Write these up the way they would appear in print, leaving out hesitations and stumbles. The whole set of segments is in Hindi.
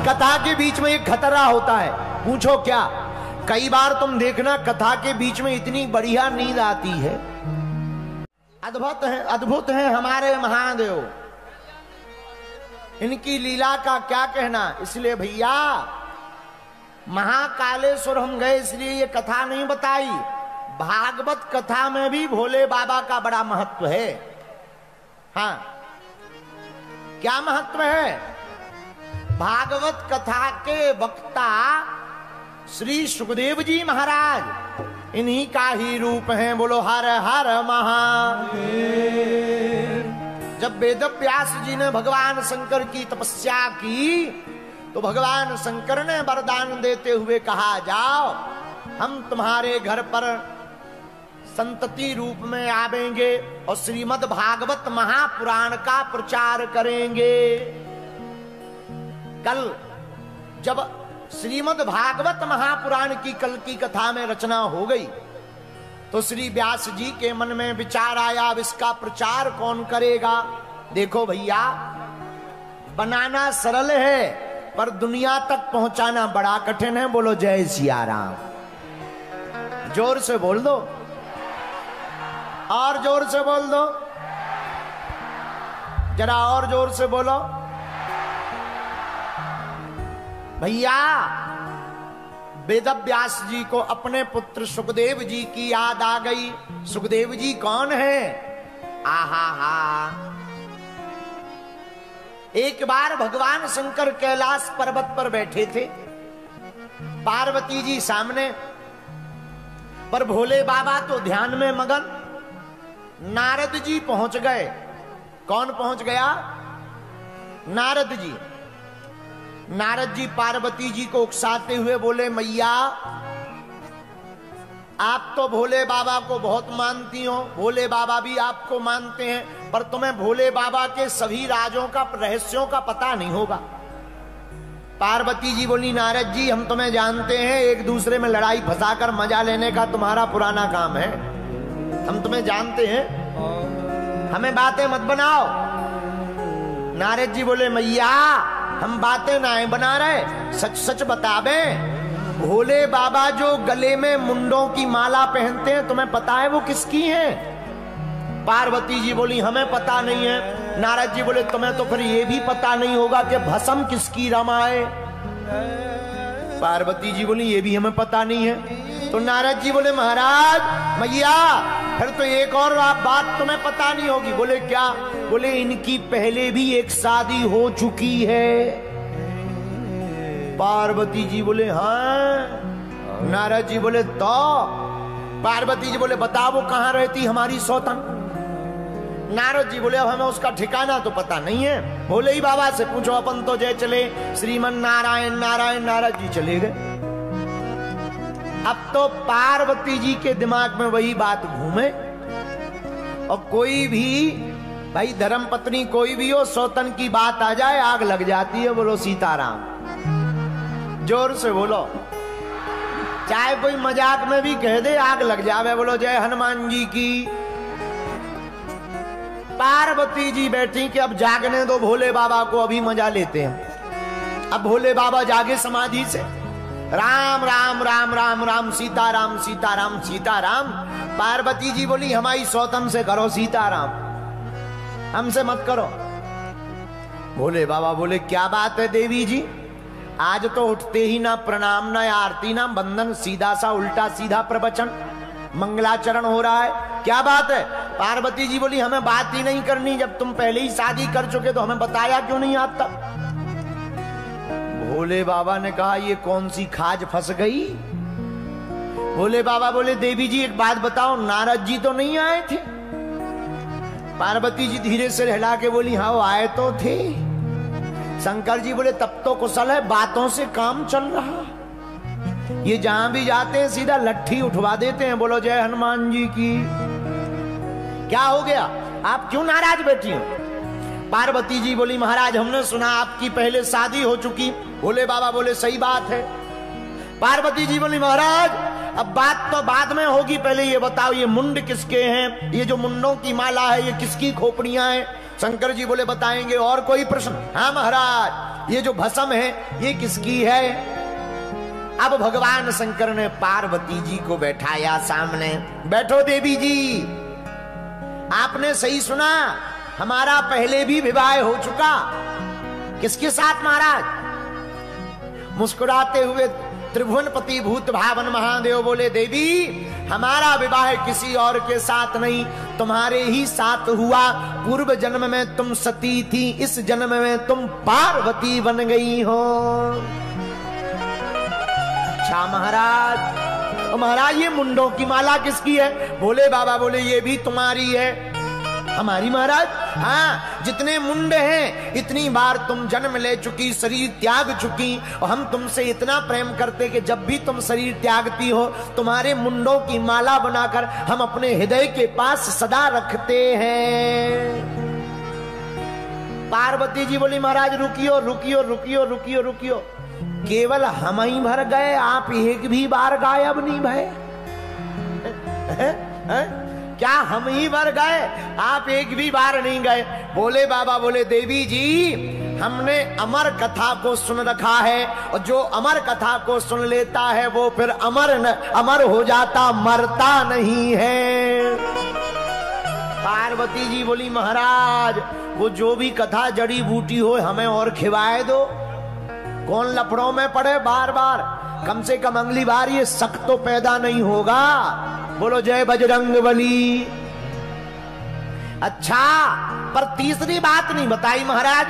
कथा के बीच में एक खतरा होता है। पूछो क्या? कई बार तुम देखना कथा के बीच में इतनी बढ़िया नींद आती है। अद्भुत है हमारे महादेव, इनकी लीला का क्या कहना। इसलिए भैया महाकालेश्वर हम गए इसलिए ये कथा नहीं बताई। भागवत कथा में भी भोले बाबा का बड़ा महत्व है। हाँ, क्या महत्व है? भागवत कथा के वक्ता श्री सुखदेव जी महाराज इन्हीं का ही रूप है। बोलो हर हर महादेव। जब वेद व्यास जी ने भगवान शंकर की तपस्या की तो भगवान शंकर ने वरदान देते हुए कहा, जाओ हम तुम्हारे घर पर संतति रूप में आवेंगे और श्रीमद् भागवत महापुराण का प्रचार करेंगे। कल जब श्रीमद् भागवत महापुराण की कल की कथा में रचना हो गई तो श्री व्यास जी के मन में विचार आया, अब इसका प्रचार कौन करेगा। देखो भैया, बनाना सरल है पर दुनिया तक पहुंचाना बड़ा कठिन है। बोलो जय सिया राम। जोर से बोल दो, और जोर से बोल दो, जरा और जोर से बोलो। भैया वेद व्यास जी को अपने पुत्र सुखदेव जी की याद आ गई। सुखदेव जी कौन है? आहा हा। एक बार भगवान शंकर कैलाश पर्वत पर बैठे थे, पार्वती जी सामने, पर भोले बाबा तो ध्यान में मगन। नारद जी पहुंच गए। कौन पहुंच गया? नारद जी। नारद जी पार्वती जी को उकसाते हुए बोले, मैया आप तो भोले बाबा को बहुत मानती हो, भोले बाबा भी आपको मानते हैं, पर तुम्हें भोले बाबा के सभी राजों का, रहस्यों का पता नहीं होगा। पार्वती जी बोली, नारद जी हम तुम्हें जानते हैं, एक दूसरे में लड़ाई फंसाकर मजा लेने का तुम्हारा पुराना काम है, हम तुम्हें जानते हैं, हमें बातें मत बनाओ। नारद जी बोले, मैया हम बातें ना बना रहे, सच सच बतावे, भोले बाबा जो गले में मुंडों की माला पहनते हैं तुम्हें पता है वो किसकी है? पार्वती जी बोली, हमें पता नहीं है। नारद जी बोले, तुम्हें तो फिर ये भी पता नहीं होगा कि भस्म किसकी रमाए। पार्वती जी बोली, ये भी हमें पता नहीं है। तो नारद जी बोले, महाराज मैया फिर तो एक और बात तुम्हें पता नहीं होगी। बोले क्या? बोले इनकी पहले भी एक शादी हो चुकी है। पार्वती जी बोले, हाँ। नारद जी बोले, तो? पार्वती जी बोले, बताओ वो कहां रहती हमारी सौतन? नारद जी बोले, अब हमें उसका ठिकाना तो पता नहीं है, भोले ही बाबा से पूछो, अपन तो जय चले श्रीमन नारायण नारायण। नारद जी चले गए। अब तो पार्वती जी के दिमाग में वही बात घूमे, और कोई भी भाई धर्म पत्नी कोई भी हो, सौतन की बात आ जाए आग लग जाती है। बोलो सीताराम। जोर से बोलो, चाहे कोई मजाक में भी कह दे आग लग जावे। बोलो जय हनुमान जी की। पार्वती जी बैठी कि अब जागने दो भोले बाबा को, अभी मजा लेते हैं। अब भोले बाबा जागे समाधि से, राम राम राम राम राम सीताराम सीताराम सीताराम। पार्वती जी बोली, हमारी सौतन से करो सीताराम, हमसे मत करो। भोले बाबा बोले, क्या बात है देवी जी, आज तो उठते ही ना प्रणाम ना आरती ना बंदन, सीधा सा उल्टा सीधा प्रवचन मंगलाचरण हो रहा है, क्या बात है? पार्वती जी बोली, हमें बात ही नहीं करनी, जब तुम पहले ही शादी कर चुके तो हमें बताया क्यों नहीं आज तक? भोले बाबा ने कहा, ये कौन सी खाज फंस गई? भोले बाबा बोले, देवी जी एक बात बताओ, नारद जी तो नहीं आए थे? पार्वती जी धीरे से हिला के बोली, हाँ वो आए तो थे। शंकर जी बोले, तब तो कुशल है, बातों से काम चल रहा, ये जहां भी जाते हैं सीधा लट्ठी उठवा देते हैं। बोलो जय हनुमान जी की। क्या हो गया, आप क्यों नाराज बैठी हो? पार्वती जी बोली, महाराज हमने सुना आपकी पहले शादी हो चुकी। भोले बाबा बोले, सही बात है। पार्वती जी बोली, महाराज अब बात तो बाद में होगी, पहले ये बताओ ये मुंड किसके हैं, ये जो मुंडों की माला है ये किसकी खोपड़ियां हैं? शंकर जी बोले बताएंगे। और कोई प्रश्न? हाँ महाराज, ये जो भस्म है ये किसकी है? अब भगवान शंकर ने पार्वती जी को बैठाया सामने। बैठो देवी जी, आपने सही सुना, हमारा पहले भी विवाह हो चुका। किसके साथ महाराज? मुस्कुराते हुए त्रिभुवनपति भूत भावन महादेव बोले देवी, हमारा विवाह किसी और के साथ नहीं, तुम्हारे ही साथ हुआ। पूर्व जन्म में तुम सती थी, इस जन्म में तुम पार्वती बन गई हो। अच्छा महाराज, तो महाराज ये मुंडों की माला किसकी है? बोले बाबा बोले ये भी तुम्हारी है। हमारी महाराज? हाँ, जितने मुंडे हैं इतनी बार तुम जन्म ले चुकी, शरीर त्याग चुकी, और हम तुमसे इतना प्रेम करते कि जब भी तुम शरीर त्यागती हो तुम्हारे मुंडों की माला बनाकर हम अपने हृदय के पास सदा रखते हैं। पार्वती जी बोली महाराज रुकियो रुकियो रुकियो रुकियो रुकियो, केवल हम ही भर गए, आप एक भी बार गायब नहीं भये? क्या हम ही भर गए, आप एक भी बार नहीं गए? बोले बाबा बोले देवी जी, हमने अमर कथा को सुन रखा है, और जो अमर कथा को सुन लेता है वो फिर अमर हो जाता, मरता नहीं है। पार्वती जी बोली महाराज वो जो भी कथा जड़ी बूटी हो हमें और खिवाए दो, कौन लफड़ों में पड़े बार बार, कम से कम अगली बार ये शक तो पैदा नहीं होगा। बोलो जय बजरंगबली। अच्छा, पर तीसरी बात नहीं बताई महाराज,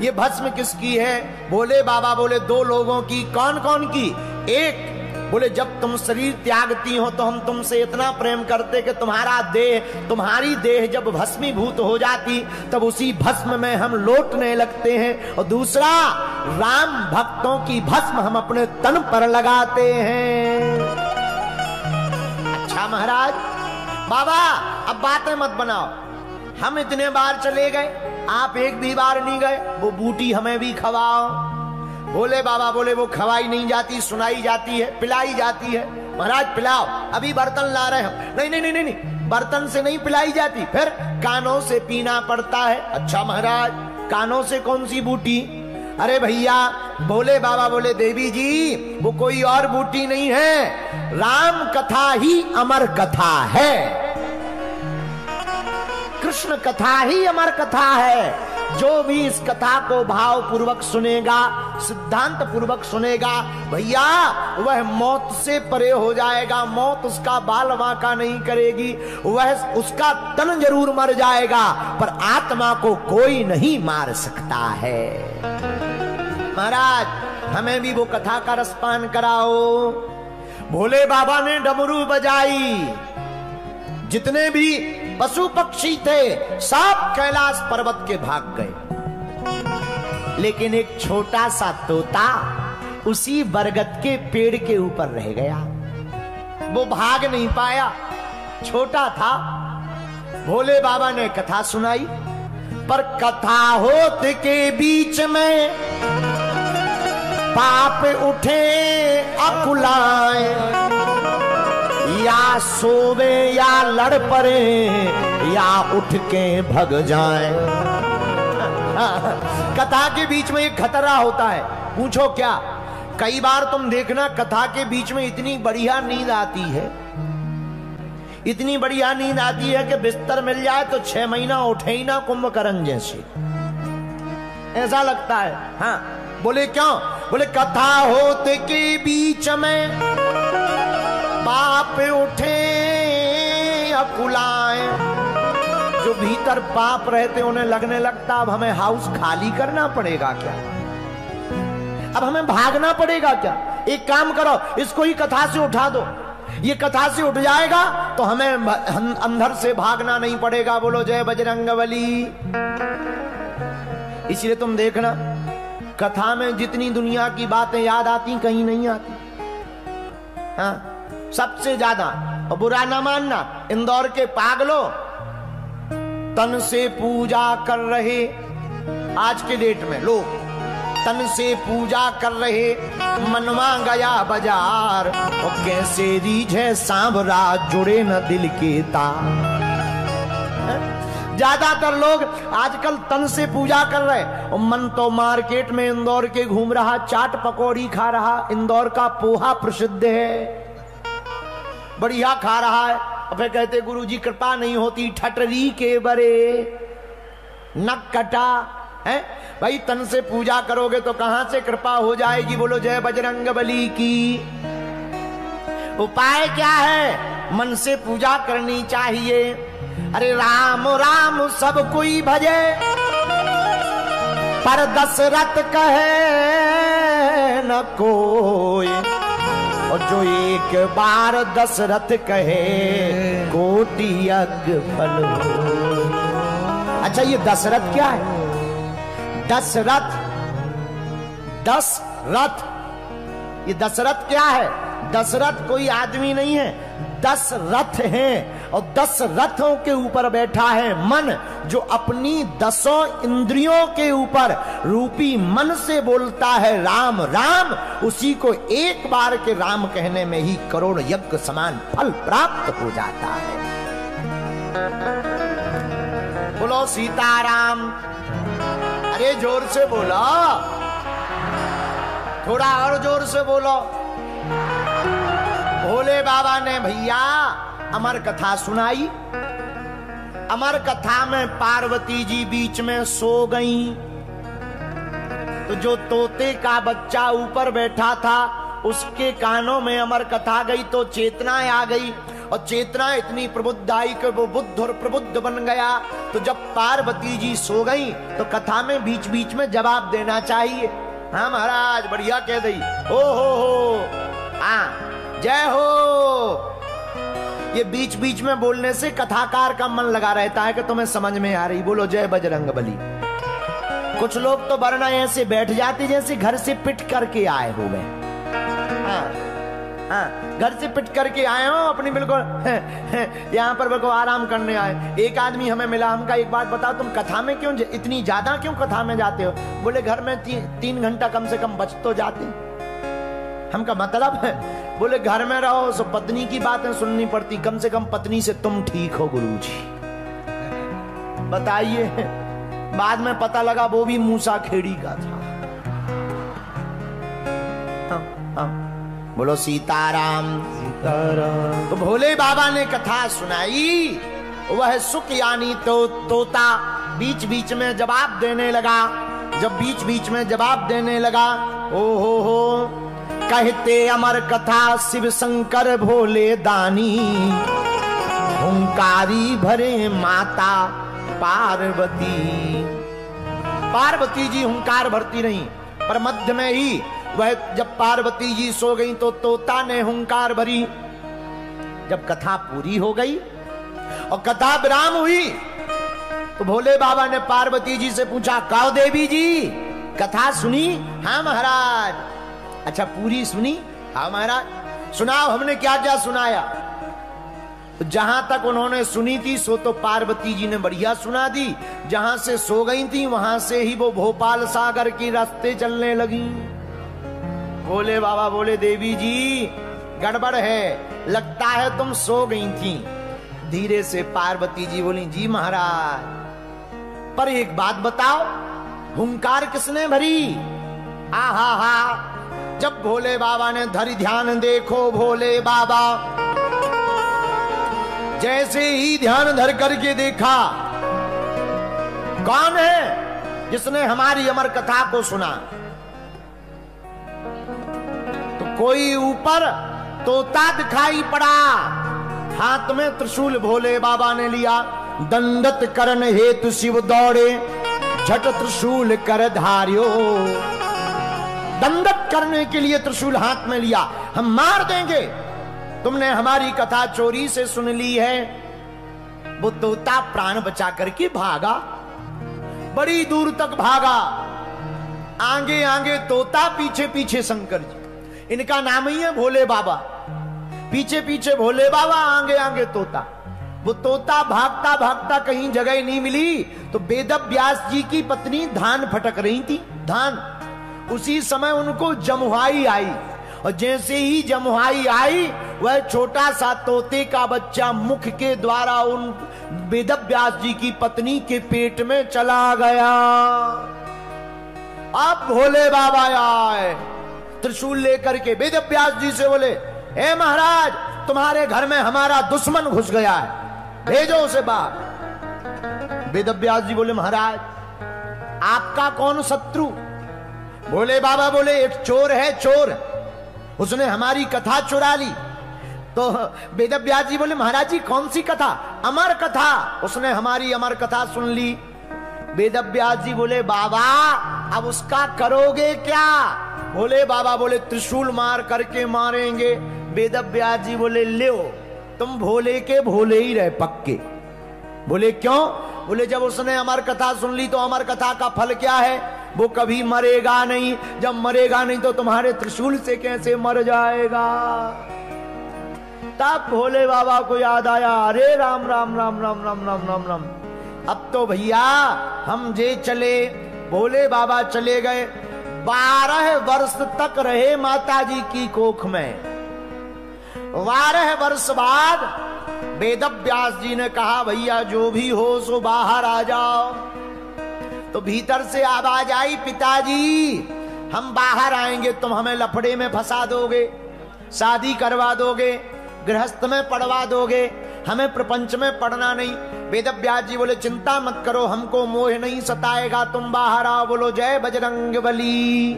ये भस्म किसकी है? बोले बाबा बोले दो लोगों की। कौन कौन की? एक बोले जब तुम शरीर त्यागती हो तो हम तुमसे इतना प्रेम करते कि तुम्हारी देह जब भस्मीभूत हो जाती तब उसी भस्म में हम लौटने लगते हैं। और दूसरा, राम भक्तों की भस्म हम अपने तन पर लगाते हैं। अच्छा महाराज, बाबा अब बातें मत बनाओ, हम इतने बार चले गए, आप एक भी बार नहीं गए, वो बूटी हमें भी खवाओ। बोले बाबा बोले वो खवाई नहीं जाती, सुनाई जाती है, पिलाई जाती है। महाराज पिलाओ, अभी बर्तन ला रहे हम। नहीं नहीं नहीं नहीं, बर्तन से नहीं पिलाई जाती, फिर कानों से पीना पड़ता है। अच्छा महाराज, कानों से कौन सी बूटी? अरे भैया, बोले बाबा बोले देवी जी वो कोई और बूटी नहीं है, राम कथा ही अमर कथा है, कृष्ण कथा ही अमर कथा है। जो भी इस कथा को भाव पूर्वक सुनेगा, सिद्धांत पूर्वक सुनेगा, भैया वह मौत से परे हो जाएगा, मौत उसका बाल वांका नहीं करेगी, वह उसका तन जरूर मर जाएगा पर आत्मा को कोई नहीं मार सकता है। महाराज हमें भी वो कथा का रसपान कराओ। भोले बाबा ने डमरू बजाई, जितने भी पशु पक्षी थे सब कैलाश पर्वत के भाग गए, लेकिन एक छोटा सा तोता उसी बरगद के पेड़ के ऊपर रह गया, वो भाग नहीं पाया, छोटा था। भोले बाबा ने कथा सुनाई, पर कथा होते के बीच में पाप उठे अकुलाए, या सोवे या लड़ पड़े या उठ के भग जाए। कथा के बीच में एक खतरा होता है, पूछो क्या? कई बार तुम देखना कथा के बीच में इतनी बढ़िया नींद आती है, इतनी बढ़िया नींद आती है कि बिस्तर मिल जाए तो 6 महीना उठे ही ना, कुंभकर्ण जैसे, ऐसा लगता है। हाँ बोले क्यों? बोले कथा होते के बीच में पाप उठे अकुलाए, जो भीतर पाप रहते उन्हें लगने लगता अब हमें हाउस खाली करना पड़ेगा क्या, अब हमें भागना पड़ेगा क्या? एक काम करो, इसको ही कथा से उठा दो, ये कथा से उठ जाएगा तो हमें अंदर से भागना नहीं पड़ेगा। बोलो जय बजरंगबली। इसलिए तुम देखना कथा में जितनी दुनिया की बातें याद आती कहीं नहीं आती। हाँ, सबसे ज्यादा, और बुरा ना मानना, इंदौर के पागलों तन से पूजा कर रहे, आज के डेट में लोग तन से पूजा कर रहे, मनवा गया बाजार, और कैसे रीझे सांवरा जुड़े न दिल के तार। ज्यादातर लोग आजकल तन से पूजा कर रहे और मन तो मार्केट में इंदौर के घूम रहा, चाट पकौड़ी खा रहा। इंदौर का पोहा प्रसिद्ध है, बढ़िया खा रहा है। और फिर कहते गुरुजी कृपा नहीं होती, ठटरी के बरे नक कटा है। भाई तन से पूजा करोगे तो कहां से कृपा हो जाएगी? बोलो जय बजरंग बली की। उपाय क्या है? मन से पूजा करनी चाहिए। अरे राम राम सब कोई भजे, पर दशरथ कहे न कोई। और जो एक बार दशरथ कहे कोटि यज्ञ फल हो। अच्छा ये दशरथ क्या है? दशरथ, दशरथ, ये दशरथ क्या है? दशरथ कोई आदमी नहीं है, 10 रथ हैं और 10 रथों के ऊपर बैठा है मन, जो अपनी 10 इंद्रियों के ऊपर रूपी मन से बोलता है राम राम। उसी को एक बार के राम कहने में ही करोड़ यज्ञ समान फल प्राप्त हो जाता है। बोलो सीताराम। अरे जोर से बोलो, थोड़ा और जोर से बोलो। भोले बाबा ने भैया अमर कथा सुनाई। अमर कथा में पार्वती जी बीच में सो गईं, तो जो तोते का बच्चा ऊपर बैठा था उसके कानों में अमर कथा गई तो चेतना आ गई, और चेतना इतनी प्रबुद्ध आई कि वो बुद्ध और प्रबुद्ध बन गया। तो जब पार्वती जी सो गई तो कथा में बीच बीच में जवाब देना चाहिए। हाँ महाराज बढ़िया कह दी, हो हाँ जय हो। ये बीच बीच में बोलने से कथाकार का मन लगा रहता है कि तुम्हें समझ में आ रही। बोलो जय बजरंग बली। कुछ लोग तो वरना ऐसे बैठ जाते जैसे घर से पिट करके आए हो गए। हाँ, घर से पिट करके आए हो अपनी, बिल्कुल यहाँ पर बिल्कुल आराम करने आए। एक आदमी हमें मिला, हमका एक बात बताओ तुम कथा में क्यों इतनी ज्यादा क्यों कथा में जाते हो? बोले घर में 3 घंटा कम से कम बच तो जाते। हमका मतलब है, बोले घर में रहो तो पत्नी की बातें सुननी पड़ती, कम से कम पत्नी से तुम ठीक हो गुरुजी। बताइए, बाद में पता लगा वो भी मूसा खेड़ी का था। बोलो सीताराम सीताराम। तो भोले बाबा ने कथा सुनाई, वह सुख यानी तो तोता बीच बीच में जवाब देने लगा। जब बीच बीच में जवाब देने लगा, ओ हो कहते अमर कथा शिव शंकर भोले दानी, हुंकारी भरे माता पार्वती। पार्वती जी हुंकार भरती रही, पर मध्य में ही वह जब पार्वती जी सो गई तो तोता ने हुंकार भरी। जब कथा पूरी हो गई और कथा विराम हुई तो भोले बाबा ने पार्वती जी से पूछा, काओ देवी जी कथा सुनी? हाँ महाराज। अच्छा पूरी सुनी? हाँ महाराज। सुनाओ हमने क्या क्या सुनाया? तो जहां तक उन्होंने सुनी थी सो तो पार्वती जी ने बढ़िया सुना दी। जहां से सो गई थी वहां से ही वो भोपाल सागर की रास्ते चलने लगी। भोले बाबा बोले, देवी जी गड़बड़ है, लगता है तुम सो गई थी। धीरे से पार्वती जी बोली, जी महाराज, पर एक बात बताओ, हुंकार किसने भरी? आहा हा। जब भोले बाबा ने धरि ध्यान, देखो भोले बाबा जैसे ही ध्यान धर करके देखा, कौन है जिसने हमारी अमर कथा को सुना? तो कोई ऊपर तोता दिखाई पड़ा, हाथ में त्रिशूल भोले बाबा ने लिया। दंडत करन हेतु शिव दौड़े, झट त्रिशूल कर धार्यो। दंडत करने के लिए त्रिशूल हाथ में लिया, हम मार देंगे, तुमने हमारी कथा चोरी से सुन ली है। वो तोता प्राण बचा करके भागा, बड़ी दूर तक भागा। आगे आगे तोता, पीछे पीछे शंकर जी। इनका नाम ही है भोले बाबा। पीछे पीछे भोले बाबा, आगे आगे तोता। वो तोता भागता भागता कहीं जगह नहीं मिली तो वेद व्यास जी की पत्नी धान फटक रही थी, धान। उसी समय उनको जमुहाई आई और जैसे ही जमुहाई आई, वह छोटा सा तोते का बच्चा मुख के द्वारा उन वेदव्यास जी की पत्नी के पेट में चला गया। अब भोले बाबा आए त्रिशूल लेकर के वेदव्यास जी से बोले, हे महाराज, तुम्हारे घर में हमारा दुश्मन घुस गया है, भेजो उसे बाहर। वेदव्यास जी बोले, महाराज आपका कौन शत्रु? भोले बाबा बोले, एक चोर है, चोर, उसने हमारी कथा चुरा ली। तो वेदव्यास जी बोले, महाराज जी कौन सी कथा? अमर कथा, उसने हमारी अमर कथा सुन ली। वेदव्यास जी बोले, बाबा अब उसका करोगे क्या? भोले बाबा बोले, त्रिशूल मार करके मारेंगे। वेदव्यास जी बोले, लो तुम भोले के भोले ही रहे पक्के। बोले क्यों? बोले जब उसने अमर कथा सुन ली तो अमर कथा का फल क्या है? वो कभी मरेगा नहीं। जब मरेगा नहीं तो तुम्हारे त्रिशूल से कैसे मर जाएगा? तब भोले बाबा को याद आया, अरे राम राम राम राम राम राम राम राम, अब तो भैया हम जे चले। भोले बाबा चले गए। 12 वर्ष तक रहे माता जी की कोख में। 12 वर्ष बाद वेदव्यास जी ने कहा, भैया जो भी हो सो बाहर आ जाओ। तो भीतर से आवाज आई, पिताजी हम बाहर आएंगे, तुम हमें लफड़े में फंसा दोगे, शादी करवा दोगे, गृहस्थ में पढ़वा दोगे, हमें प्रपंच में पढ़ना नहीं। वेदव्यास जी बोले, चिंता मत करो, हमको मोह नहीं सताएगा, तुम बाहर आओ। बोलो जय बजरंगबली।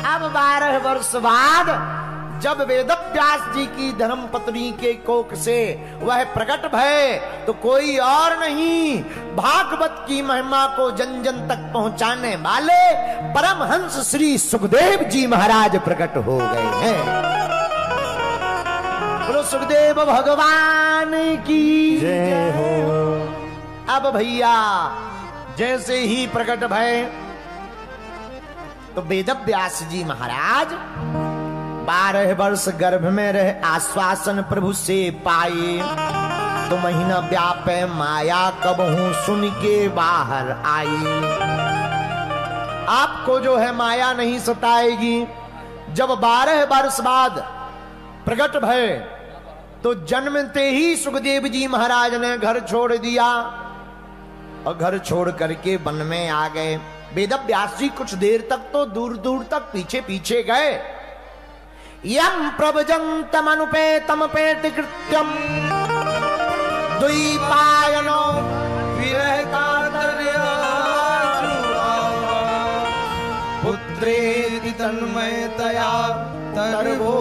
अब 12 वर्ष बाद जब वेदव्यास जी की धर्म पत्नी के कोख से वह प्रकट भय, तो कोई और नहीं, भागवत की महिमा को जन जन तक पहुंचाने वाले परमहंस श्री सुखदेव जी महाराज प्रकट हो गए हैं। बोलो सुखदेव भगवान की जय हो। अब भैया जैसे ही प्रकट भय तो वेदव्यास जी महाराज 12 वर्ष गर्भ में रहे, आश्वासन प्रभु से पाए। तो महीना व्यापे माया कबहू सुन के बाहर आई। आपको जो है माया नहीं सताएगी। जब 12 वर्ष बाद प्रकट भय तो जन्मते ही सुखदेव जी महाराज ने घर छोड़ दिया और घर छोड़ करके वन में आ गए। वेदव्यास जी कुछ देर तक तो दूर दूर तक पीछे पीछे गए। यम प्रभजन्तमनुपेतम पेति कृत्यम द्वैपायनो विरहकातर्या पुत्रेति तन्मयतया तर्वो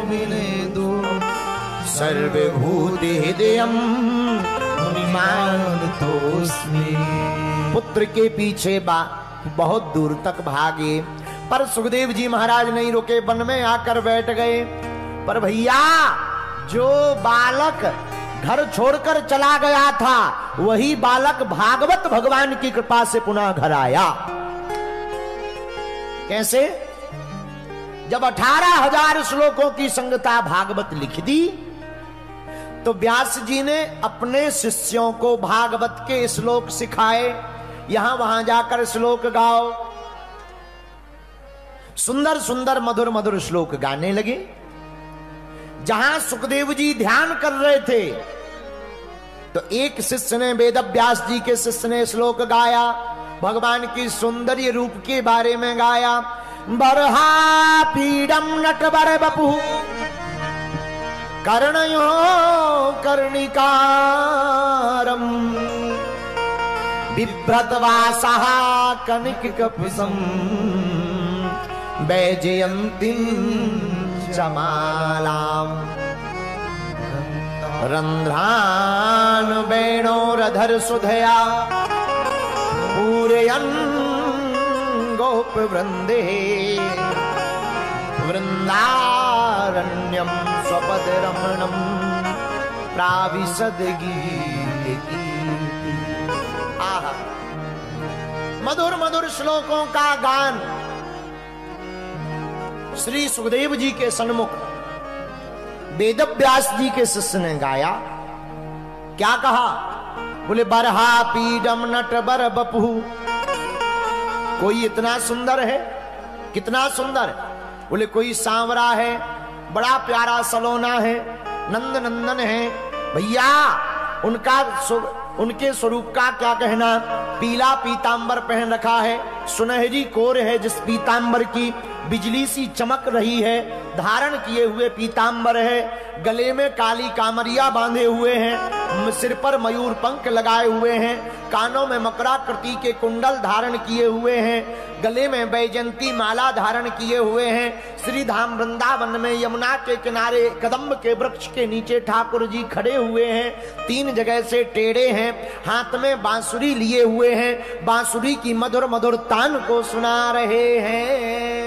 विनेदु सर्वभूति हृदयम मुनिमानतोस्मि। पुत्र के पीछे बहुत दूर तक भागे, पर सुखदेव जी महाराज नहीं रुके, वन में आकर बैठ गए। पर भैया जो बालक घर छोड़कर चला गया था, वही बालक भागवत भगवान की कृपा से पुनः घर आया। कैसे? जब 18,000 श्लोकों की संगता भागवत लिख दी, तो व्यास जी ने अपने शिष्यों को भागवत के श्लोक सिखाए। यहां वहां जाकर श्लोक गाओ। सुंदर सुंदर मधुर मधुर श्लोक गाने लगे। जहां सुखदेव जी ध्यान कर रहे थे, तो एक शिष्य ने, वेदव्यास जी के शिष्य ने श्लोक गाया, भगवान की सौंदर्य रूप के बारे में गाया। बरहा पीडम नटवर बपु कर्णयो कर्णिकारम बिभ्रतवासः कनिक कपिसम वैजयन्तीं चमालाम् रंध्रान वेणोरधर सुधया पूरयन् गोप वृंदे वृंदारण्यम स्वपद रमणम प्राविशद गीत। आहा, मधुर मधुर श्लोकों का गान श्री सुखदेव जी के सन्मुख वेदव्यास जी के शिष्य ने गाया। क्या कहा? बोले बरहा पीडम नट बर बपू। कोई इतना सुंदर है? कितना सुंदर! बोले कोई सांवरा है, बड़ा प्यारा सलोना है, नंद नंदन है। भैया उनके स्वरूप का क्या कहना। पीला पीतांबर पहन रखा है, सुनहरी कोर है जिस पीतांबर की बिजली सी चमक रही है, धारण किए हुए पीतांबर है, गले में काली कामरिया बांधे हुए हैं, सिर पर मयूर पंख लगाए हुए हैं, कानों में मकराकृति के कुंडल धारण किए हुए हैं, गले में बैजंती माला धारण किए हुए हैं। श्री धाम वृंदावन में यमुना के किनारे कदम्ब के वृक्ष के नीचे ठाकुर जी खड़े हुए हैं, 3 जगह से टेढ़े हैं, हाथ में बांसुरी लिए हुए हैं, बांसुरी की मधुर मधुर तान को सुना रहे हैं।